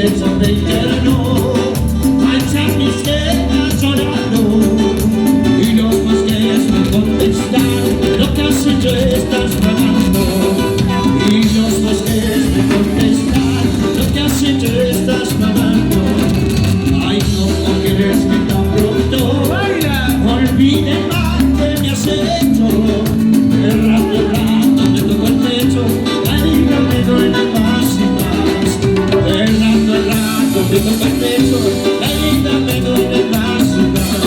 besos de invierno manchar mis penas llorando, y los bosques me contestan lo que has hecho estás pagando, y los bosques me contestan lo que has hecho estás pagando. Ay, ¿cómo quieres que tan pronto olvide el mal que me has hecho? El rato me tocó el pecho, la herida me duele más y más. El rato me tocó el pecho, la herida me duele más y más.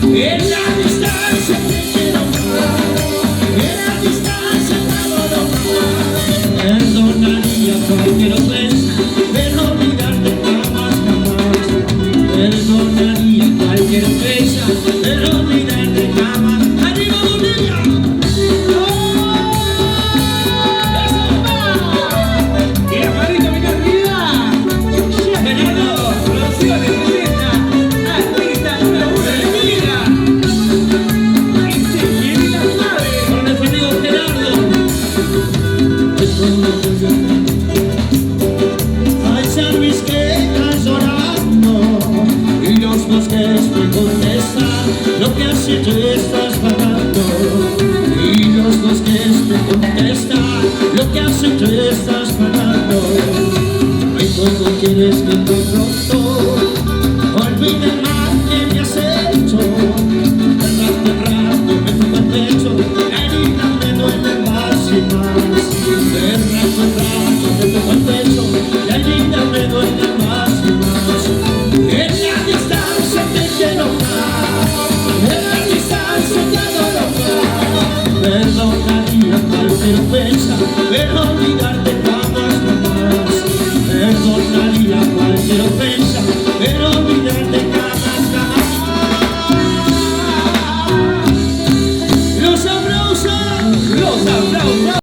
En la distancia te quiero más, en la distancia te adoro más. Perdonaría cualquier ofensa, pero olvidarte jamás, jamás. Perdonaría cualquier ofensa, pero olvidarte jamás. ¡Arriba, Bolivia! Me contestan lo que has hecho estás pagando, y los bosques me contestan lo que has hecho estás pagando. Ay, ¿cómo quieres que muy pronto olvide el mal que me has hecho? El rato me toca el pecho, la herida me duele más y más. El rato me toca el pecho, la herida me duele más y más. En la distancia te quiero más, en la distancia te adoro más. Perdonaría cualquier ofensa, pero olvidarte jamás, jamás. Perdonaría cualquier ofensa, pero olvidarte